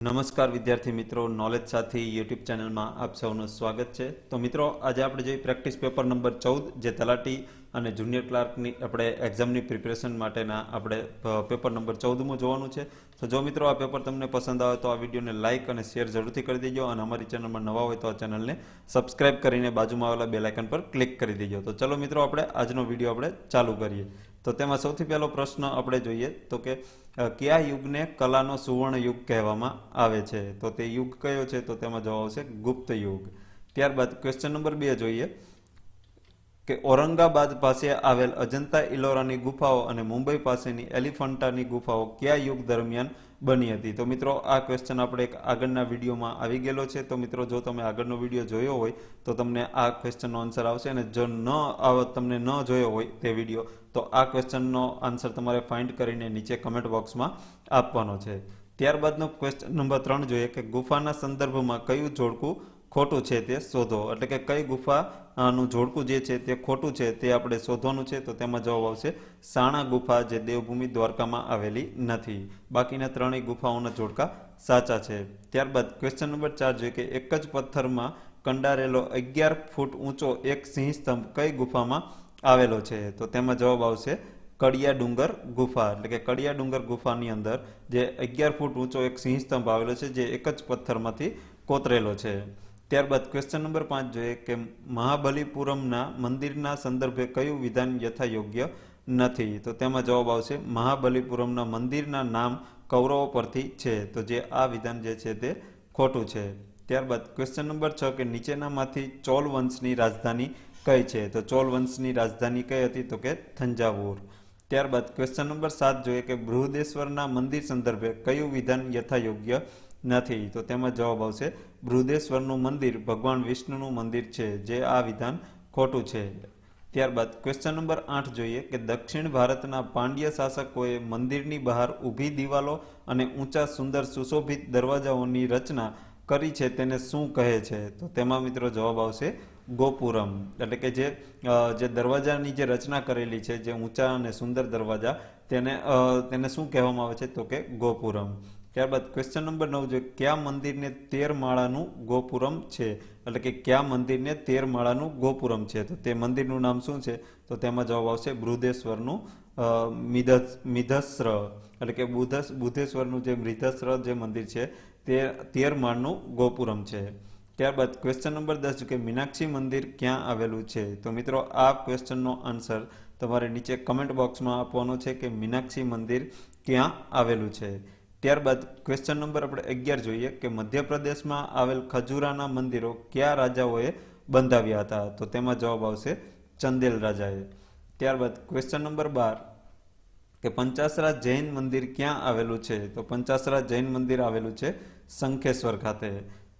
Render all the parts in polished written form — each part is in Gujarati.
નમસ્કાર વિદ્યાર્થી મિત્રો, નોલેજ સાથી યુટ્યુબ ચેનલમાં આપ સૌનું સ્વાગત છે. તો મિત્રો, આજે આપણે જોઈએ પ્રેક્ટિસ પેપર નંબર 14, જે તલાટી અને જુનિયર ક્લાર્કની આપણે એક્ઝામની પ્રિપેરેશન માટેના આપણે પેપર નંબર 14મું જોવાનું છે. તો જો મિત્રો આ પેપર તમને પસંદ આવે તો આ વિડીયોને લાઇક અને શેર જરૂરથી કરી દેજો, અને અમારી ચેનલમાં નવા હોય તો આ ચેનલને સબસ્ક્રાઇબ કરીને બાજુમાં આવેલા બેલ આઇકન પર ક્લિક કરી દેજો. તો ચલો મિત્રો, આપણે આજનો વિડીયો આપણે ચાલુ કરીએ. તો તેમાં સૌથી પહેલો પ્રશ્ન આપણે જોઈએ તો કે કયા યુગને કલાનો સુવર્ણ યુગ કહેવામાં આવે છે? તો તે યુગ કયો છે? તો તેમાં જવાબ આવશે ગુપ્ત યુગ. ત્યારબાદ ક્વેશ્ચન નંબર 2 જોઈએ કે ઔરંગાબાદ પાસે આવેલ અજંતા ઇલોરાની ગુફાઓ અને મુંબઈ પાસેની એલિફન્ટાની ગુફાઓ કયા યુગ દરમિયાન બની હતી? તો મિત્રો, આ ક્વેશ્ચન આપણે એક આગળના વિડીયોમાં આવી ગયેલો છે. તો મિત્રો, જો તમે આગળનો વિડીયો જોયો હોય તો તમને આ ક્વેશ્ચનનો આન્સર આવશે, અને જો તમને ન જોયો હોય તે વિડીયો તો આ ક્વેશ્ચનનો આન્સર તમારે ફાઇન્ડ કરીને નીચે કમેન્ટ બોક્સમાં આપવાનો છે. ત્યારબાદનો ક્વેશ્ચન નંબર 3 જોઈએ કે ગુફાના સંદર્ભમાં કયું જોડકું ખોટું છે તે શોધો. એટલે કે કઈ ગુફાનું જોડકું જે છે તે ખોટું છે તે આપણે શોધવાનું છે. તો તેમાં જવાબ આવશે સાણા ગુફા, જે દેવભૂમિ દ્વારકામાં આવેલી નથી. બાકીના ત્રણેય ગુફાઓના જોડકા સાચા છે. ત્યારબાદ ક્વેશ્ચન નંબર 4 જોઈએ કે એક જ પથ્થરમાં કંડારેલો 11 ફૂટ ઊંચો એક સિંહ સ્તંભ કઈ ગુફામાં આવેલો છે? તો તેમાં જવાબ આવશે કડિયા ડુંગર ગુફા. એટલે કે કડિયા ડુંગર ગુફાની અંદર જે 11 ફૂટ ઊંચો એક સિંહ સ્તંભ આવેલો છે, જે એક જ પથ્થરમાંથી કોતરેલો છે. ત્યારબાદ ક્વેશ્ચન નંબર 5 જોઈએ કે મહાબલીપુરમના મંદિરના સંદર્ભે કયું વિધાન યથાયોગ્ય નથી? તો તેમાં જવાબ આવશે મહાબલીપુરમના મંદિરના નામ કૌરવો પરથી છે, તો જે આ વિધાન જે છે તે ખોટું છે. ત્યારબાદ ક્વેશ્ચન નંબર 6 કે નીચેનામાંથી ચોલ વંશની રાજધાની કઈ છે? તો ચોલ વંશની રાજધાની કઈ હતી? તો કે થંજાવુર. ત્યારબાદ ક્વેશ્ચન નંબર 7 જોઈએ કે બૃહદેશ્વરના મંદિર સંદર્ભે કયું વિધાન યથાયોગ્ય નથી? તો તેમાં જવાબ આવશે બૃહદેશ્વરનું મંદિર ભગવાન વિષ્ણુનું મંદિર છે, જે આ વિધાન ખોટું છે. ત્યારબાદ ક્વેશ્ચન નંબર 8 જોઈએ કે દક્ષિણ ભારતના પાંડ્ય શાસકોએ મંદિરની બહાર ઊભી દિવાલો અને ઊંચા સુંદર સુશોભિત દરવાજાઓની રચના કરી છે તેને શું કહે છે? તો તેમાં મિત્રો જવાબ આવશે ગોપુરમ. એટલે કે જે દરવાજાની જે રચના કરેલી છે, જે ઊંચા અને સુંદર દરવાજા, તેને શું કહેવામાં આવે છે? તો કે ગોપુરમ. ત્યારબાદ ક્વેશ્ચન નંબર 9 જોઈએ કયા મંદિરને 13 માળાનું ગોપુરમ છે? એટલે કે કયા મંદિરને 13 માળાનું ગોપુરમ છે? તો તે મંદિરનું નામ શું છે? તો તેમાં જવાબ આવશે બૃહદેશ્વરનું મિધસ્ર. એટલે કે બુધેશ્વરનું જે મિધસ્ર જે મંદિર છે તે 13 માળનું ગોપુરમ છે. ત્યારબાદ ક્વેશ્ચન નંબર 10 કે મીનાક્ષી મંદિર ક્યાં આવેલું છે? તો મિત્રો, આ ક્વેશ્ચનનો આન્સર તમારે નીચે કમેન્ટ બોક્સમાં આપવાનો છે કે મીનાક્ષી મંદિર ક્યાં આવેલું છે. ત્યારબાદ ક્વેશ્ચન નંબર આપણે 11 જોઈએ કે મધ્યપ્રદેશમાં આવેલ ખજૂરાના મંદિરો કયા રાજાઓએ બંધાવ્યા હતા? તો તેમાં જવાબ આવશે ચંદેલ રાજાએ. ત્યારબાદ ક્વેશ્ચન નંબર 12 કે પંચાસરા જૈન મંદિર ક્યાં આવેલું છે? તો પંચાસરા જૈન મંદિર આવેલું છે શંખેશ્વર ખાતે.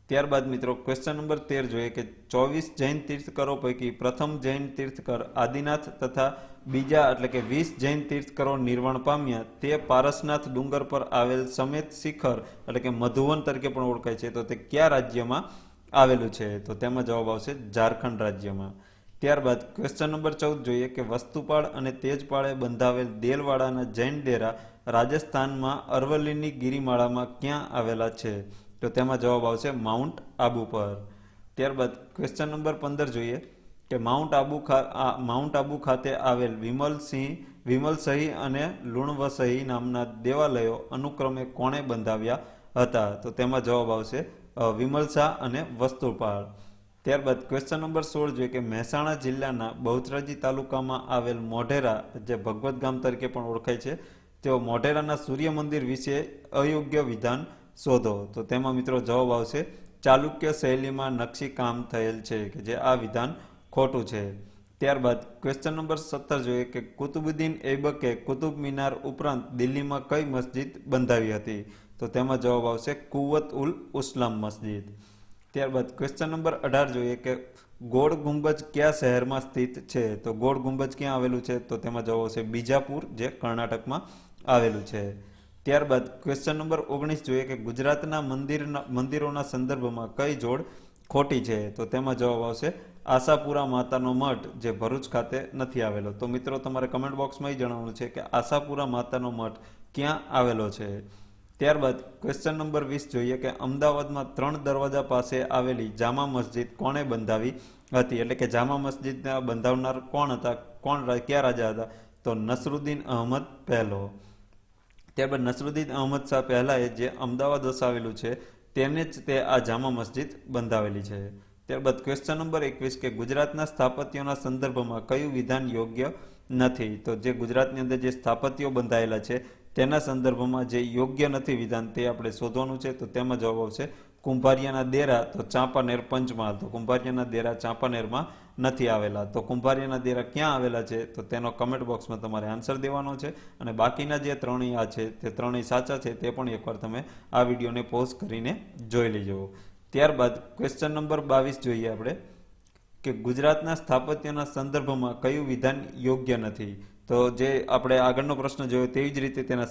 ત્યારબાદ મિત્રો ક્વેશ્ચન નંબર 13 જોઈએ કે 24 જૈન તીર્થકરો પૈકી પ્રથમ જૈન તીર્થકર આદિનાથ તથા બીજા એટલે કે 20 જૈન તીર્થકરો નિર્વાણ પામ્યા તે પારસનાથ ડુંગર પર આવેલ સમેત શિખર એટલે કે મધુવન તરીકે પણ ઓળખાય છે, તો તે કયા રાજ્યમાં આવેલું છે? તો તેમાં જવાબ આવશે ઝારખંડ રાજ્યમાં. ત્યારબાદ ક્વેશ્ચન નંબર 14 જોઈએ કે વસ્તુપાળ અને તેજપાળે બંધાવેલ દેલવાડાના જૈન ડેરા રાજસ્થાનમાં અરવલ્લીની ગિરિમાળામાં ક્યાં આવેલા છે? તો તેમાં જવાબ આવશે માઉન્ટ આબુ પર. ત્યારબાદ ક્વેશ્ચન નંબર 15 જોઈએ કે માઉન્ટ આબુ ખાતે આવેલ વિમલસહી અને લુણવસહી નામના દેવાલયો અનુક્રમે કોણે બંધાવ્યા હતા? તો તેમાં જવાબ આવશે વિમલશાહ અને વસ્તુપાળ. ત્યારબાદ ક્વેશ્ચન નંબર 16 જોઈએ કે મહેસાણા જિલ્લાના બહુચરાજી તાલુકામાં આવેલ મોઢેરા, જે ભગવત ગામ તરીકે પણ ઓળખાય છે, તેઓ મોઢેરાના સૂર્ય મંદિર વિશે અયોગ્ય વિધાન શોધો. તો તેમાં મિત્રો જવાબ આવશે ચાલુક્ય શૈલીમાં નકશી કામ થયેલ છે, કે જે આ વિધાન ખોટું છે. ત્યારબાદ ક્વેશ્ચન નંબર 17 જોઈએ કે કુતુબુદ્દીન ઐબકે કુતુબ મિનાર ઉપરાંત દિલ્હીમાં કઈ મસ્જિદ બંધાવી હતી? તો તેમાં જવાબ આવશે કુવત ઉલ ઉસ્લામ મસ્જિદ. ત્યારબાદ ક્વેશ્ચન નંબર 18 જોઈએ કે ગોળ ગુંબજ કયા શહેરમાં સ્થિત છે? તો ગોળ ગુંબજ ક્યાં આવેલું છે? તો તેમાં જવાબ આવશે બીજાપુર, જે કર્ણાટકમાં આવેલું છે. ત્યારબાદ ક્વેશ્ચન નંબર 19 જોઈએ કે ગુજરાતના મંદિરોના સંદર્ભમાં કઈ જોડ ખોટી છે? તો તેમાં જવાબ આવશે આશાપુરા માતાનો મઠ, જે ભરૂચ ખાતે નથી આવેલો. તો મિત્રો, તમારે કમેન્ટ બોક્સમાં જણાવવાનું છે કે આશાપુરા માતાનો મઠ ક્યાં આવેલો છે. ત્યારબાદ ક્વેશ્ચન નંબર 20 જોઈએ કે અમદાવાદમાં 3 દરવાજા પાસે આવેલી જામા મસ્જિદ કોણે બંધાવી હતી? એટલે કે જામા મસ્જિદના બંધાવનાર કોણ હતા? કયા રાજા હતા? તો નસરુદ્દીન અહમદ પહેલો. ત્યારબાદ નસરુદ્દીન અહમદ શાહ પહેલાએ જે અમદાવાદ વસાવેલું છે તેને જ તે આ જામા મસ્જિદ બંધાવેલી છે. ત્યારબાદ ક્વેશ્ચન નંબર 21 કે ગુજરાતના સ્થાપત્યોના સંદર્ભમાં કયું વિધાન યોગ્ય નથી? તો જે ગુજરાતની અંદર જે સ્થાપત્યો બંધાયેલા છે તેના સંદર્ભમાં જે યોગ્ય નથી વિધાન તે આપણે શોધવાનું છે. તો તેમાં જવાબ આવશે કુંભારિયાના દેરા તો ચાંપાનેર પંચમહાલ. તો કુંભારિયાના દેરા ચાંપાનેરમાં નથી આવેલા. તો કુંભારિયાના દેરા ક્યાં આવેલા છે? તો તેનો કમેન્ટ બોક્સમાં તમારે આન્સર દેવાનો છે. અને બાકીના જે ત્રણેય આ છે તે ત્રણેય સાચા છે તે પણ એકવાર તમે આ વિડીયોને પોઝ કરીને જોઈ લેજો. ત્યારબાદ ક્વેશ્ચન નંબર 22 જોઈએ આપણે કે ગુજરાતના સ્થાપત્યના સંદર્ભમાં કયું વિધાન યોગ્ય નથી? તો જે આપણે આગળનો પ્રશ્ન જોયો તેવી જ રીતે તેના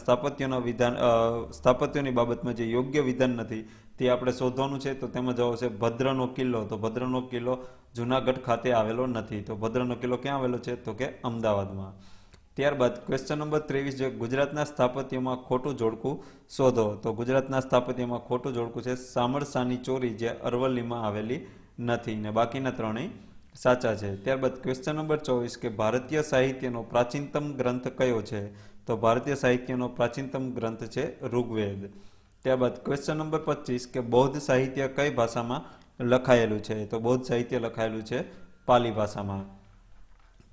સ્થાપત્યોની બાબતમાં જે યોગ્ય વિધાન નથી તે આપણે શોધવાનું છે. તો તેમાં જવાબ છે ભદ્રનો કિલ્લો. તો ભદ્રનો કિલ્લો જુનાગઢ ખાતે આવેલો નથી. તો ભદ્રનો કિલ્લો ક્યાં આવેલો છે? તો કે અમદાવાદમાં. ત્યારબાદ ક્વેશ્ચન નંબર 23 જે ગુજરાતના સ્થાપત્યમાં ખોટું જોડકું શોધો. તો ગુજરાતના સ્થાપત્યમાં ખોટું જોડકું છે સામરસાની ચોરી જે અરવલ્લીમાં આવેલી નથી. ને બાકીના ત્રણેય સાચા છે. ત્યારબાદ ક્વેશ્ચન નંબર 24 કે ભારતીય સાહિત્યનો પ્રાચીનતમ ગ્રંથ કયો છે? તો ભારતીય સાહિત્યનો પ્રાચીનતમ ગ્રંથ છે ઋગ્વેદ. ત્યારબાદ ક્વેશ્ચન નંબર 25 કે બૌદ્ધ સાહિત્ય કઈ ભાષામાં લખાયેલું છે? તો બૌદ્ધ સાહિત્ય લખાયેલું છે પાલી ભાષામાં.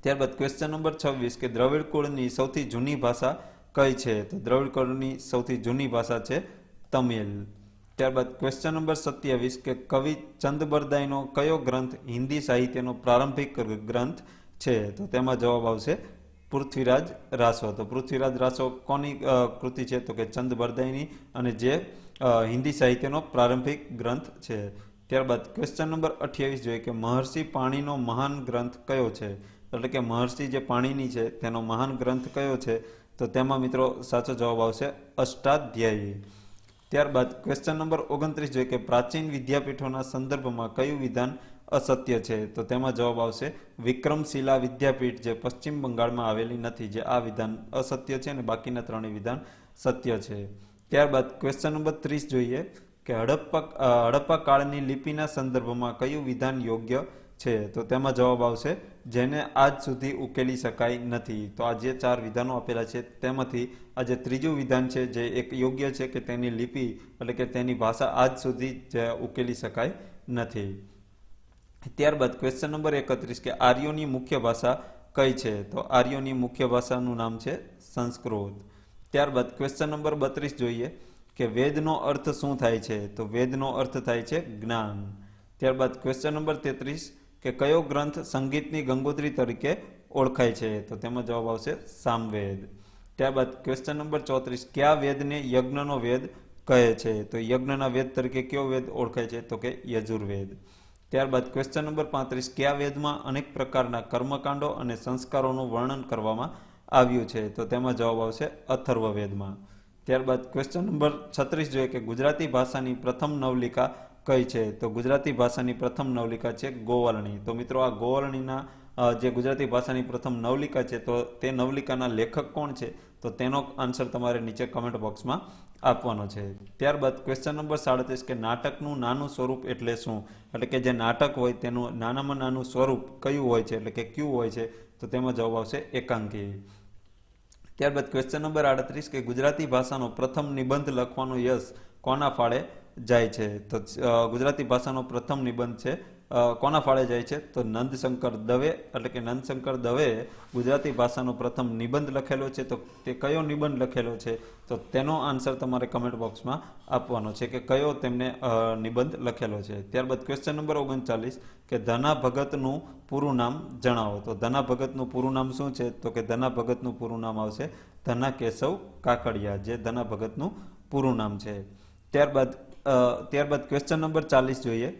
ત્યારબાદ ક્વેશ્ચન નંબર 26 કે દ્રવિડ કુળની સૌથી જૂની ભાષા કઈ છે? તો દ્રવિડ કુળની સૌથી જૂની ભાષા છે તમિલ. ત્યારબાદ ક્વેશ્ચન નંબર 27 કે કવિ ચંદબરદાઈનો કયો ગ્રંથ હિન્દી સાહિત્યનો પ્રારંભિક ગ્રંથ છે? તો તેમાં જવાબ આવશે પૃથ્વીરાજ રાસો. તો પૃથ્વીરાજ રાસો કોની કૃતિ છે? તો કે ચંદબરદાઈની, અને જે હિન્દી સાહિત્યનો પ્રારંભિક ગ્રંથ છે. ત્યારબાદ ક્વેશ્ચન નંબર 28 જોઈએ કે મહર્ષિ પાણીનો મહાન ગ્રંથ કયો છે? એટલે કે મહર્ષિ જે પાણીની છે તેનો મહાન ગ્રંથ કયો છે? તો તેમાં મિત્રો સાચો જવાબ આવશે અષ્ટાધ્યાયી. ત્યારબાદ ક્વેશ્ચન નંબર 29 જોઈએ કે પ્રાચીન વિદ્યાપીઠોના સંદર્ભમાં કયું વિધાન અસત્ય છે? તો તેમાં જવાબ આવશે વિક્રમશિલા વિદ્યાપીઠ જે પશ્ચિમ બંગાળમાં આવેલી નથી. જે આ વિધાન અસત્ય છે અને બાકીના ત્રણેય વિધાન સત્ય છે. ત્યારબાદ ક્વેશ્ચન નંબર 30 જોઈએ કે હડપ્પા કાળની લિપિના સંદર્ભમાં કયું વિધાન યોગ્ય છે? તો તેમાં જવાબ આવશે જેને આજ સુધી ઉકેલી શકાય નથી. તો આ જે 4 વિધાનો આપેલા છે તેમાંથી આ જે ત્રીજું વિધાન છે જે એક યોગ્ય છે કે તેની લિપિ એટલે કે તેની ભાષા આજ સુધી ઉકેલી શકાય નથી. ત્યારબાદ ક્વેશ્ચન નંબર 31 કે આર્યોની મુખ્ય ભાષા કઈ છે? તો આર્યોની મુખ્ય ભાષાનું નામ છે સંસ્કૃત. ત્યારબાદ ક્વેશ્ચન નંબર 32 જોઈએ કે વેદનો અર્થ શું થાય છે? તો વેદનો અર્થ થાય છે જ્ઞાન. ત્યારબાદ ક્વેશ્ચન નંબર 33 કે કયો ગ્રંથ સંગીતની ગંગોત્રી તરીકે ઓળખાય છે? તો તેમાં જવાબ આવશે સામવેદ. ત્યારબાદ ક્વેશ્ચન નંબર 34 કયા વેદને યજ્ઞનો વેદ કહે છે? તો યજ્ઞના વેદ તરીકે કયો વેદ ઓળખાય છે? તો કે યજુર્વેદ. ત્યારબાદ ક્વેશ્ચન નંબર 35 કયા વેદમાં અનેક પ્રકારના કર્મકાંડો અને સંસ્કારોનું વર્ણન કરવામાં આવ્યું છે? તો તેમાં જવાબ આવશે અથર્વવેદમાં. ત્યારબાદ ક્વેશ્ચન નંબર 36 જોઈએ કે ગુજરાતી ભાષાની પ્રથમ નવલિકા કઈ છે? તો ગુજરાતી ભાષાની પ્રથમ નવલિકા છે ગોવર્ણી. તો મિત્રો આ ગોવર્ણીના જે ગુજરાતી ભાષાની પ્રથમ નવલિકા છે તો તે નવલિકાના લેખક કોણ છે? તો તેનો આન્સર તમારે નીચે કમેન્ટ બોક્સમાં આપવાનો છે. ત્યારબાદ ક્વેશ્ચન નંબર 37 કે નાટકનું નાનું સ્વરૂપ એટલે શું? એટલે કે જે નાટક હોય તેનું નાનામાં નાનું સ્વરૂપ કયું હોય છે? એટલે કે ક્યુ હોય છે? તો તેમાં જવાબ આવશે એકાંકી. ત્યારબાદ ક્વેશ્ચન નંબર 38 કે ગુજરાતી ભાષાનો પ્રથમ નિબંધ લખવાનો યશ કોના ફાળે જાય છે? તો ગુજરાતી ભાષાનો પ્રથમ નિબંધ છે કોના ફાળે જાય છે? તો નંદશંકર દવે. એટલે કે નંદશંકર દવેએ ગુજરાતી ભાષાનો પ્રથમ નિબંધ લખેલો છે. તો તે કયો નિબંધ લખેલો છે? તો તેનો આન્સર તમારે કમેન્ટ બોક્સમાં આપવાનો છે કે કયો તેમને નિબંધ લખેલો છે. ત્યારબાદ ક્વેશ્ચન નંબર 39 કે ધના ભગતનું પૂરું નામ જણાવો. તો ધના ભગતનું પૂરું નામ શું છે? તો કે ધના ભગતનું પૂરું નામ આવશે ધના કેશવ કાકડિયા, જે ધના ભગતનું પૂરું નામ છે. ત્યારબાદ ક્વેશ્ચન નંબર 40 જોઈએ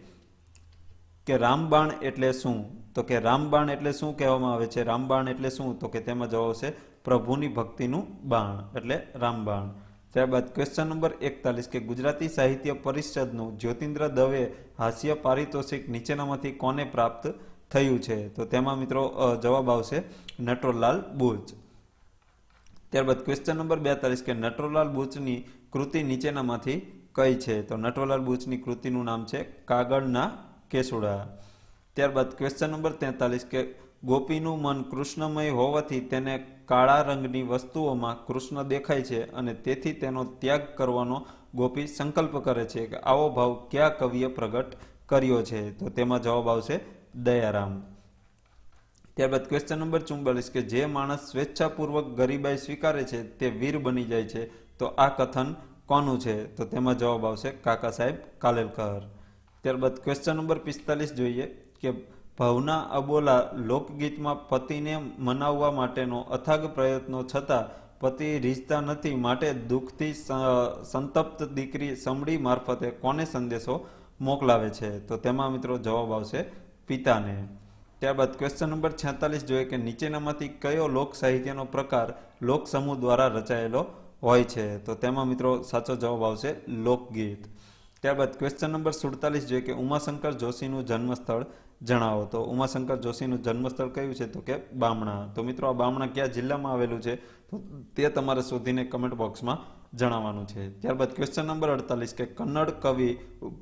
કે રામબાણ એટલે શું? તો કે રામબાણ એટલે શું કહેવામાં આવે છે? રામબાણ એટલે શું? તો કે તેમાં જવાબ આવશે પ્રભુની ભક્તિનું બાણ એટલે રામબાણ. ત્યારબાદ ક્વેશ્ચન નંબર 41 કે ગુજરાતી સાહિત્ય પરિષદનું જ્યોતિન્દ્ર દવે હાસ્ય પારિતોષિક નીચેનામાંથી કોને પ્રાપ્ત થયું છે? તો તેમાં મિત્રો જવાબ આવશે નટવરલાલ બુચ. ત્યારબાદ ક્વેશ્ચન નંબર 42 કે નટવરલાલ બુચની કૃતિ નીચેનામાંથી કઈ છે? તો નટવરલાલ બુચની કૃતિનું નામ છે કાગળના કેસુડા. ત્યારબાદ ક્વેશ્ચન નંબર 43 કે ગોપીનું મન કૃષ્ણમય હોવાથી તેને કાળા રંગની વસ્તુઓમાં કૃષ્ણ દેખાય છે અને તેથી તેનો ત્યાગ કરવાનો ગોપી સંકલ્પ કરે છે કે આવો ભાવ કયા કવિએ પ્રગટ કર્યો છે? તો તેમાં જવાબ આવશે દયારામ. ત્યારબાદ ક્વેશ્ચન નંબર 44 કે જે માણસ સ્વેચ્છાપૂર્વક ગરીબાઈ સ્વીકારે છે તે વીર બની જાય છે, તો આ કથન કોનું છે? તો તેમાં જવાબ આવશે કાકા સાહેબ કાલેલકર. ત્યારબાદ ક્વેશ્ચન નંબર 45 જોઈએ કે ભવના અબોલા લોકગીતમાં પતિને મનાવવા માટેનો અથાગ પ્રયત્નો છતાં પતિ રીઝતા નથી, માટે દુઃખથી સંતપ્ત દીકરી સમડી મારફતે કોને સંદેશો મોકલાવે છે? તો તેમાં મિત્રો જવાબ આવશે પિતાને. ત્યારબાદ ક્વેશ્ચન નંબર 46 જોઈએ કે નીચેનામાંથી કયો લોક સાહિત્યનો પ્રકાર લોક સમૂહ દ્વારા રચાયેલો હોય છે? તો તેમાં મિત્રો સાચો જવાબ આવશે લોકગીત. ત્યારબાદ ક્વેશ્ચન નંબર 47 જોઈએ કે ઉમાશંકર જોશીનું જન્મસ્થળ જણાવો. તો ઉમાશંકર જોશીનું જન્મસ્થળ કયું છે? તો કે બામણા. તો મિત્રો આ બામણા કયા જિલ્લામાં આવેલું છે? તો તે તમારે શોધીને કમેન્ટ બોક્સમાં જણાવવાનું છે. ત્યારબાદ ક્વેશ્ચન નંબર 48 કે કન્નડ કવિ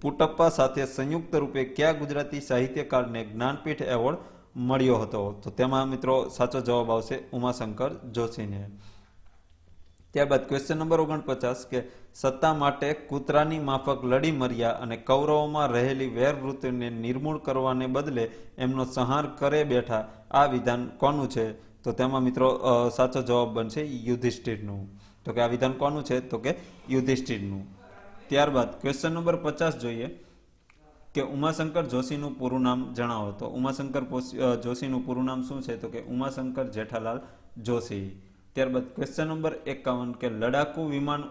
પુટ્ટપ્પા સાથે સંયુક્ત રૂપે કયા ગુજરાતી સાહિત્યકારને જ્ઞાનપીઠ એવોર્ડ મળ્યો હતો? તો તેમાં મિત્રો સાચો જવાબ આવશે ઉમાશંકર જોશીને. ત્યારબાદ ક્વેશ્ચન નંબર 49 કે સત્તા માટે કૂતરાની માફક લડી મર્યા અને કૌરવોમાં રહેલી વેરવૃત્તિને નિર્મૂળ કરવાને બદલે એમનો સંહાર કરે બેઠા, આ વિધાન કોનું છે? તો તેમાં મિત્રો સાચો જવાબ બનશે યુધિષ્ઠિરનું. તો કે આ વિધાન કોનું છે? તો કે યુધિષ્ઠિરનું. ત્યારબાદ ક્વેશ્ચન નંબર 50 જોઈએ કે ઉમાશંકર જોશીનું પૂરું નામ જણાવો. તો ઉમાશંકર જોશીનું પૂરું નામ શું છે? તો કે ઉમાશંકર જેઠાલાલ જોશી. ત્યારબાદ ક્વેશ્ચન નંબર 51 કે લડાકુ વિમાન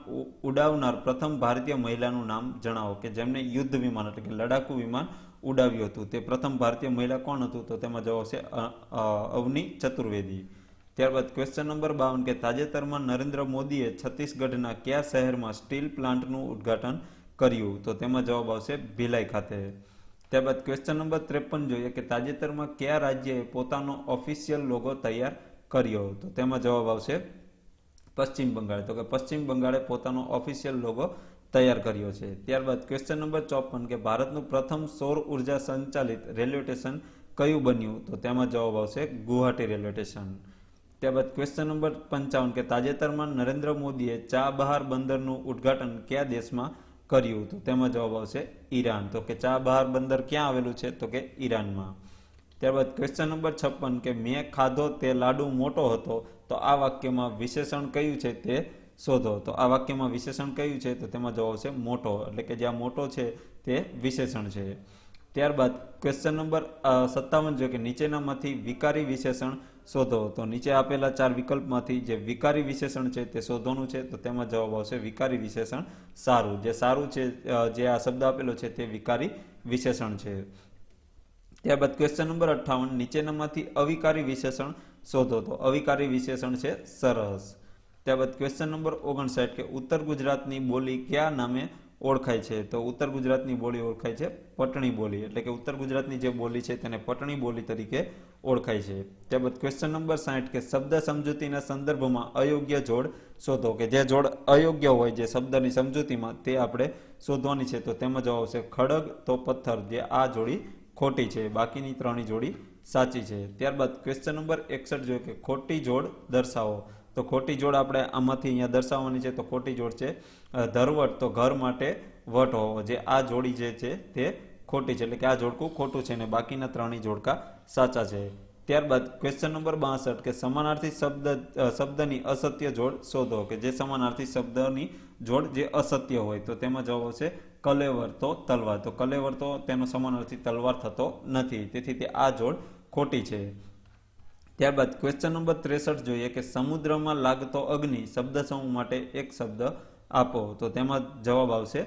ઉડાવનાર પ્રથમ ભારતીય મહિલાનું નામ જણાવો, કે જેમને યુદ્ધ વિમાન એટલે કે લડાકુ વિમાન ઉડાવ્યું હતું તે પ્રથમ ભારતીય મહિલા કોણ હતું? તો તેમાં જવાબ છે અવની ચતુર્વેદી. ત્યારબાદ ક્વેશ્ચન નંબર 52 કે તાજેતરમાં નરેન્દ્ર મોદીએ છત્તીસગઢના કયા શહેરમાં સ્ટીલ પ્લાન્ટનું ઉદ્ઘાટન કર્યું? તો તેમાં જવાબ આવશે ભિલાઈ ખાતે. ત્યારબાદ ક્વેશ્ચન નંબર 53 જોઈએ કે તાજેતરમાં કયા રાજ્યએ પોતાનો ઓફિશિયલ લોગો તૈયાર કર્યો? તો તેમાં જવાબ આવશે પશ્ચિમ બંગાળ. તો કે પશ્ચિમ બંગાળે પોતાનો ઓફિશિયલ લોગો તૈયાર કર્યો છે. ત્યારબાદ ક્વેશ્ચન નંબર 54 કે ભારતનું પ્રથમ સૌર ઉર્જા સંચાલિત રેલવે સ્ટેશન કયું બન્યું? તો તેમાં જવાબ આવશે ગુવાહાટી રેલવે સ્ટેશન. ત્યારબાદ ક્વેશ્ચન નંબર 55 કે તાજેતરમાં નરેન્દ્ર મોદીએ ચાબહાર બંદરનું ઉદ્ઘાટન કયા દેશમાં કર્યું? તો તેમાં જવાબ આવશે ઈરાન. તો કે ચાબહાર બંદર ક્યાં આવેલું છે? તો કે ઈરાનમાં. ત્યારબાદ ક્વેશ્ચન નંબર 56 કે મેં ખાધો તે લાડુ મોટો હતો, તો આ વાક્યમાં વિશેષણ કયું છે તે શોધો. તો આ વાક્યમાં વિશેષણ કયું છે? તો તેમાં જવાબ આવશે મોટો, એટલે કે જ્યાં મોટો છે તે વિશેષણ છે. ત્યારબાદ ક્વેશ્ચન નંબર 57 જો કે નીચેનામાંથી વિકારી વિશેષણ શોધો. તો નીચે આપેલા 4 વિકલ્પમાંથી જે વિકારી વિશેષણ છે તે શોધવાનું છે. તો તેમાં જવાબ આવશે વિકારી વિશેષણ સારું. જે સારું છે, જે આ શબ્દ આપેલો છે તે વિકારી વિશેષણ છે. ત્યારબાદ ક્વેશ્ચન નંબર 58 નીચેનામાંથી અવિકારી વિશેષણ શોધો. તો અવિકારી વિશેષણ છે સરસ. ત્યારબાદ ક્વેશ્ચન નંબર 59 કે ઉત્તર ગુજરાતની બોલી કયા નામે ઓળખાય છે? તો ઉત્તર ગુજરાતની બોલી ઓળખાય છે પટણી બોલી, એટલે કે ઉત્તર ગુજરાતની જે બોલી છે તેને પટણી બોલી તરીકે ઓળખાય છે. ત્યારબાદ ક્વેશ્ચન નંબર 60 કે શબ્દ સમજૂતીના સંદર્ભમાં અયોગ્ય જોડ શોધો, કે જે જોડ અયોગ્ય હોય જે શબ્દની સમજૂતીમાં તે આપણે શોધવાની છે. તો તેમાં જવાબ આવશે ખડગ તો પથ્થર, જે આ જોડી ખોટી છે, બાકીની 3 જોડી સાચી છે. ત્યારબાદ ક્વેશ્ચન નંબર 61 જોઈએ કે ખોટી જોડ દર્શાવો. તો ખોટી જોડ આપણે આમાંથી અહીંયા દર્શાવવાની છે. તો ખોટી જોડ છે ધરવટ, તો ઘર માટે વટ હોવો, જે આ જોડી જે છે તે ખોટી છે, એટલે કે આ જોડકું ખોટું છે અને બાકીના 3 જોડકા સાચા છે. ત્યારબાદ ક્વેશ્ચન નંબર 62 કે સમાનાર્થી શબ્દની અસત્ય જોડ શોધો, કે જે સમાનાર્થી શબ્દની જોડ જે અસત્ય હોય. તો તેમાં જવાબ આવશે કલેવર તો તલવાર. તો કલેવર તો તેનો સમાનાર્થી તલવાર થતો નથી, તેથી તે આ જોડ ખોટી છે. ત્યારબાદ ક્વેશ્ચન નંબર 63 જોઈએ કે સમુદ્રમાં લાગતો અગ્નિ શબ્દ સમૂહ માટે એક શબ્દ આપો. તો તેમાં જવાબ આવશે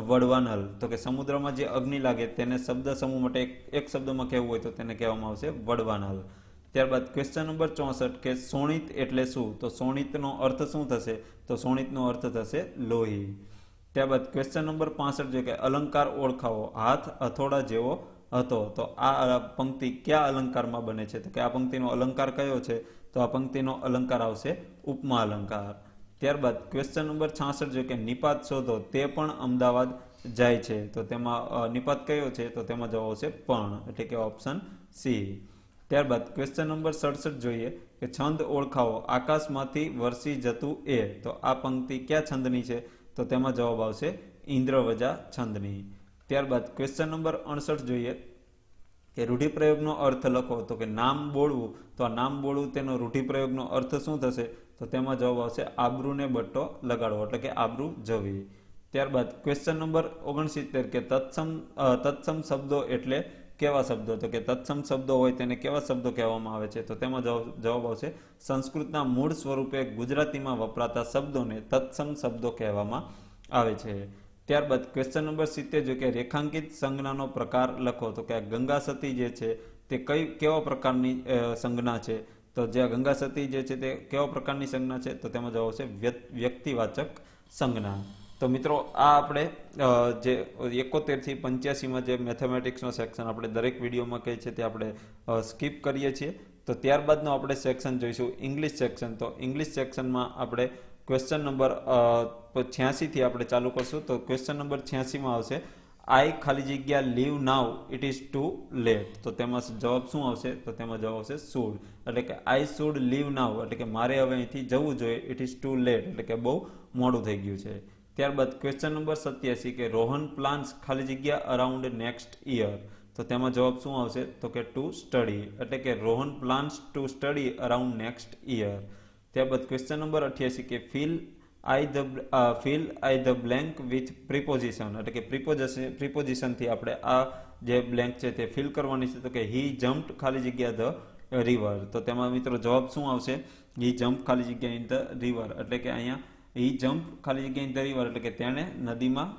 વડવાનલ. તો કે સમુદ્રમાં જે અગ્નિ લાગે તેને શબ્દ સમૂહ માટે એક શબ્દમાં કહેવું હોય તો તેને કહેવામાં આવશે વડવાનલ. ત્યારબાદ ક્વેશ્ચન નંબર 64 કે શોણિત એટલે શું? તો શોણિતનો અર્થ શું થશે? તો શોણિતનો અર્થ થશે લોહી. ત્યારબાદ ક્વેશ્ચન નંબર 65 જોઈએ કે અલંકાર ઓળખાવો. હાથ હથોડા જેવો હતો. તો આ પંક્તિ કયા અલંકારમાં બને છે? તો કે આ પંક્તિનો અલંકાર કયો છે? તો આ પંક્તિનો અલંકાર આવશે ઉપમા અલંકાર. ત્યારબાદ ક્વેશ્ચન નંબર 66 જો કે નિપાત શોધો તે પણ અમદાવાદ જાય છે, તો તેમાં નિપાત કયો છે, તો તેમાં જવાબ આવશે પણ, એટલે કે ઓપ્શન સી. ત્યારબાદ ક્વેશ્ચન નંબર 67 જોઈએ કે છંદ ઓળખાવો, આકાશમાંથી વરસી જતું એ, તો આ પંક્તિ કયા છંદની છે, તો તેમાં જવાબ આવશે ઇન્દ્રવજા છંદની. ત્યારબાદ ક્વેશ્ચન નંબર 68 જોઈએ કે રૂઢિપ્રયોગનો અર્થ લખો, તો કે નામ બોલવું, તો આ નામ બોલવું તેનો રૂઢિપ્રયોગનો અર્થ શું થશે, તો તેમાં જવાબ આવશે આબરૂને બટ્ટો લગાડવો, એટલે કે આબરૂ જવી. ત્યારબાદ ક્વેશ્ચન નંબર 69 કે તત્સમ શબ્દો એટલે કેવા શબ્દો, તો કે તત્સમ શબ્દો હોય તેને કેવા શબ્દો કહેવામાં આવે છે, તો તેમાં જવાબ આવશે સંસ્કૃતના મૂળ સ્વરૂપે ગુજરાતીમાં વપરાતા શબ્દોને તત્સમ શબ્દો કહેવામાં આવે છે. ત્યારબાદ ક્વેશ્ચન નંબર 70 જો કે રેખાંકિત સંજ્ઞાનો પ્રકાર લખો, તો કે ગંગા સતી જે છે તે કેવા પ્રકારની સંજ્ઞા છે, તો જે ગંગા સતી જે છે તે કેવા પ્રકારની સંજ્ઞા છે, તો તેમાં જવાબ આવશે વ્યક્તિવાચક સંજ્ઞા. તો મિત્રો આ આપણે જે 71 થી 85માં જે મેથેમેટિક્સનો સેક્શન આપણે દરેક વિડીયોમાં કહીએ છીએ તે આપણે સ્કીપ કરીએ છીએ. તો ત્યારબાદનો આપણે સેક્શન જોઈશું ઇંગ્લિશ સેક્શન. તો ઇંગ્લિશ સેક્શનમાં આપણે ક્વેશ્ચન નંબર 86 થી આપણે ચાલુ કરશું. તો ક્વેશ્ચન નંબર 86માં આવશે આઈ ખાલી જગ્યા leave now it is too late, તો તેમાં જવાબ શું આવશે, તો તેમાં જવાબ આવશે શુડ, એટલે કે આઈ શુડ લીવ નાવ, એટલે કે મારે હવે અહીંથી જવું જોઈએ, ઇટ ઇઝ ટુ લેટ, એટલે કે બહુ મોડું થઈ ગયું છે. ત્યારબાદ ક્વેશ્ચન નંબર 87 કે રોહન પ્લાન્સ ખાલી જગ્યા અરાઉન્ડ નેક્સ્ટ યર, તો તેમાં જવાબ શું આવશે, તો કે ટુ સ્ટડી, એટલે કે Rohan plans to study around next year. ત્યારબાદ ક્વેશ્ચન નંબર 88 કે fill in the blank with preposition, એટલે કે પ્રિપોઝિશનથી આપણે આ જે બ્લેન્ક છે તે ફિલ કરવાની છે, તો કે હી જમ્પ્ડ ખાલી જગ્યા ધ રિવર, તો તેમાં મિત્રો જવાબ શું આવશે, હી જમ્પ ખાલી જગ્યા ઇન ધ રિવર, એટલે કે અહીંયા હી જમ્પ ખાલી જગ્યા ઇન ધ રિવર, એટલે કે તેણે નદીમાં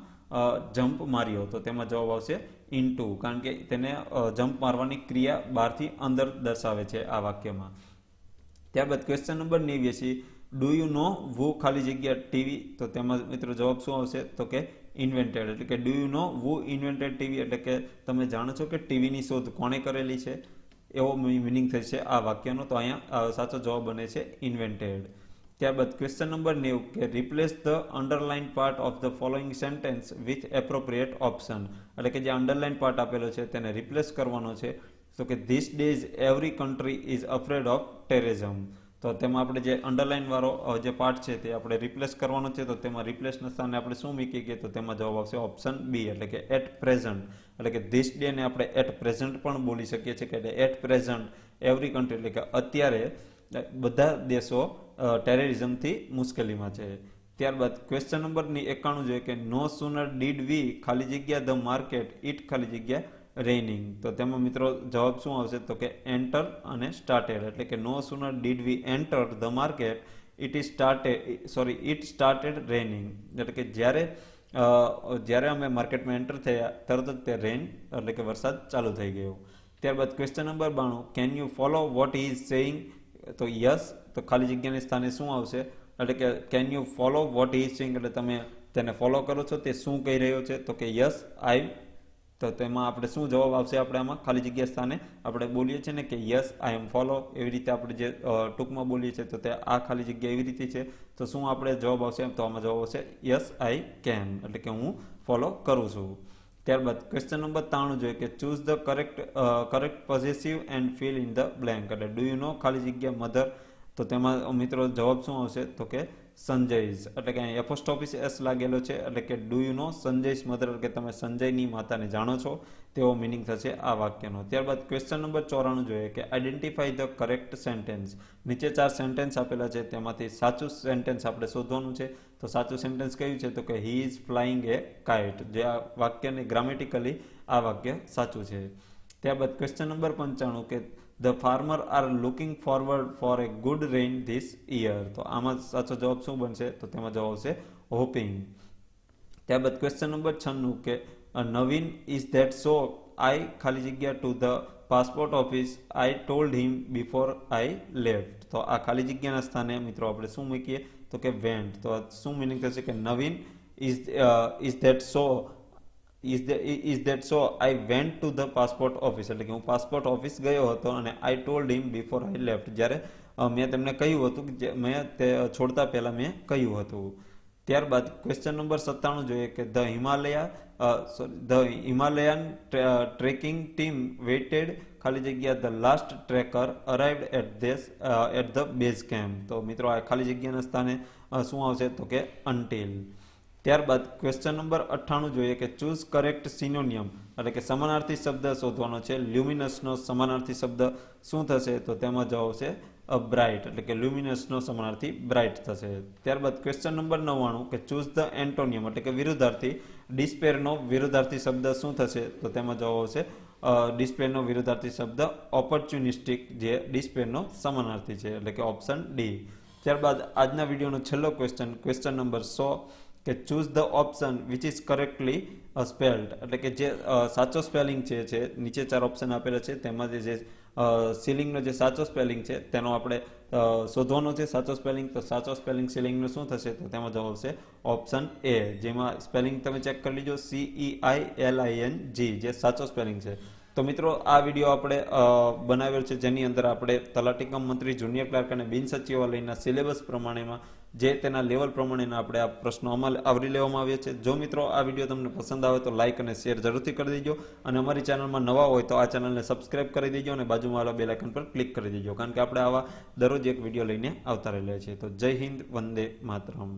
જમ્પ માર્યો, તો તેમાં જવાબ આવશે ઇનટુ, કારણ કે તેને જમ્પ મારવાની ક્રિયા બહારથી અંદર દર્શાવે છે આ વાક્યમાં. ત્યારબાદ question number 89 do you know who ખાલી જગ્યા ટીવી, તો તેમાં મિત્રો જવાબ શું આવશે, તો કે ઇન્વેન્ટેડ, એટલે કે do you know who invented TV, એટલે કે તમે જાણો છો કે ટીવીની શોધ કોણે કરેલી છે, એવો મિનિંગ થશે આ વાક્યનો, તો અહીંયા સાચો જવાબ બને છે ઇન્વેન્ટેડ. ત્યારબાદ ક્વેશ્ચન નંબર 90 કે replace the underline part of the following sentence with appropriate option, એટલે કે જે અંડરલાઇન પાર્ટ આપેલો છે તેને રિપ્લેસ કરવાનો છે, તો કે this days every country is afraid of terrorism, તો તેમાં આપણે જે અંડરલાઇન વાળો જે પાર્ટ છે તે આપણે રિપ્લેસ કરવાનો છે, તો તેમાં રિપ્લેસના સ્થાને આપણે શું મૂકીએ, તો તેમાં જવાબ આવશે ઓપ્શન બી, એટલે કે એટ પ્રેઝન્ટ, એટલે કે ધીસ ડે ને આપણે એટ પ્રેઝન્ટ પણ બોલી શકીએ છીએ, કે એટ પ્રેઝન્ટ એવરી કન્ટ્રી, એટલે કે અત્યારે બધા દેશો ટેરરિઝમથી મુશ્કેલીમાં છે. ત્યારબાદ ક્વેશ્ચન નંબર 91 જોઈએ કે નો સુનર ડીડ વી ખાલી જગ્યા ધ માર્કેટ ઇટ ખાલી જગ્યા રેઇનિંગ, તો તેમાં મિત્રો જવાબ શું આવશે, તો કે એન્ટર અને સ્ટાર્ટેડ, એટલે કે no sooner did we enter the market it started raining, એટલે કે જ્યારે અમે માર્કેટમાં એન્ટર થયા તરત જ તે રેઇન, એટલે કે વરસાદ ચાલુ થઈ ગયો. ત્યારબાદ question number 92 can you follow what he is saying, તો યસ, તો ખાલી જગ્યાની સ્થાને શું આવશે, એટલે કે can you follow what he is saying, એટલે તમે તેને ફોલો કરો છો, તે શું કહી રહ્યો છે, તો કે યસ આઈ, તો તેમાં આપણે શું જવાબ આવશે, આપણે આમાં ખાલી જગ્યા સ્થાને આપણે બોલીએ છીએ ને કે યસ આઈ એમ ફોલો, એવી રીતે આપણે જે ટૂંકમાં બોલીએ છીએ, તો તે આ ખાલી જગ્યા એવી રીતે છે, તો શું આપણે જવાબ આવશે, તો આમાં જવાબ આવશે યસ આઈ કેન, એટલે કે હું ફોલો કરું છું. ત્યારબાદ ક્વેશ્ચન નંબર 93 જોઈએ કે choose the correct possessive and fill in the blank, એટલે ડુ યુ નો ખાલી જગ્યા મધર, તો તેમાં મિત્રો જવાબ શું આવશે, તો કે સંજયસ, એટલે કે અહીં એપોસ્ટ્રોફી એસ લાગેલો છે, એટલે કે ડુ યુ નો સંજયસ મધર, એટલે કે તમે સંજયની માતાને જાણો છો, તેવો મિનિંગ થશે આ વાક્યનો. ત્યારબાદ ક્વેશ્ચન નંબર 94 જોઈએ કે આઈડેન્ટિફાઈ ધ કરેક્ટ સેન્ટેન્સ, નીચે 4 સેન્ટેન્સ આપેલા છે તેમાંથી સાચું સેન્ટેન્સ આપણે શોધવાનું છે, તો સાચું સેન્ટેન્સ કયું છે, તો કે he is flying A kite, જે આ વાક્યને ગ્રામેટિકલી આ વાક્ય સાચું છે. ત્યારબાદ ક્વેશ્ચન નંબર 95 કે the farmer are looking forward four A good rain this year, તો આમાં સાચો જવાબ શું બનશે, તો તેમાં જવાબ આવશે હોપિંગ. ત્યારબાદ ક્વેશ્ચન નંબર 96 કે નવીન ઇઝ ધેટ સો આઈ ખાલી જગ્યા two the passport office I told him before I left, તો આ ખાલી જગ્યાના સ્થાને મિત્રો આપણે શું મૂકીએ, તો કે વેન્ટ, તો શું મિનિંગ થશે કે Naveen is that so I went to the passport office, એટલે કે હું પાસપોર્ટ ઓફિસ ગયો હતો અને I told him before I left, જ્યારે મેં તમને કહ્યું હતું કે મેં તે છોડતા પહેલાં મેં કહ્યું હતું. ત્યારબાદ ક્વેશ્ચન નંબર 97 જોઈએ કે the Himalayan trekking team waited ખાલી જગ્યા the last trekker arrived at the base camp. તો મિત્રો આ ખાલી જગ્યાના સ્થાને શું આવશે તો કે અનટિલ. ત્યારબાદ ક્વેશ્ચન નંબર 98 જોઈએ કે ચૂઝ કરેક્ટ સિનોનિયમ એટલે કે સમાનાર્થી શબ્દ શોધવાનો છે. લ્યુમિનસનો સમાનાર્થી શબ્દ શું થશે તો તેમાં જવાબ આવશે બ્રાઇટ એટલે કે લ્યુમિનસનો સમાનાર્થી બ્રાઇટ થશે. ત્યારબાદ ક્વેશ્ચન નંબર 99 કે ચૂઝ ધ એન્ટોનિયમ એટલે કે વિરુદ્ધાર્થી. ડિસ્પેરનો વિરુદ્ધાર્થી શબ્દ શું થશે તો તેમાં જવાબ આવશે ડિસ્પેરનો વિરુદ્ધાર્થી શબ્દ ઓપોર્ચ્યુનિસ્ટિક જે ડિસ્પેરનો સમાનાર્થી છે એટલે કે ઓપ્શન ડી. ત્યારબાદ આજના વિડીયોનો છેલ્લો ક્વેશ્ચન નંબર 100 કે choose the option which is correctly spelled એટલે કે જે સાચો સ્પેલિંગ છે નીચે 4 ઓપ્શન આપેલા છે તેમાંથી જે સીલિંગનો જે સાચો સ્પેલિંગ છે તેનો આપણે શોધવાનો છે સાચો સ્પેલિંગ. તો સાચો સ્પેલિંગ સીલિંગનું શું થશે તો તેમાં જવાબ આવશે ઓપ્શન એ. જેમાં સ્પેલિંગ તમે ચેક કરી લીજો CEILING જે સાચો સ્પેલિંગ છે. તો મિત્રો આ વિડીયો આપણે બનાવેલ છે જેની અંદર આપણે તલાટી કમ મંત્રી જુનિયર ક્લાર્ક અને બિન સચિવાલયના સિલેબસ પ્રમાણેમાં જે તેના લેવલ પ્રમાણેના આપણે આ પ્રશ્નો આવરી લેવામાં આવ્યા છે. જો મિત્રો આ વિડીયો તમને પસંદ આવે તો લાઇક અને શેર જરૂરથી કરી દેજો અને અમારી ચેનલમાં નવા હોય તો આ ચેનલને સબસ્ક્રાઇબ કરી દેજો અને બાજુમાં આવેલા બેલ આઇકન પર ક્લિક કરી દેજો કારણ કે આપણે આવા દરરોજ એક વિડીયો લઈને આવતા રહેલા છીએ. તો જય હિન્દ, વંદે માતરમ.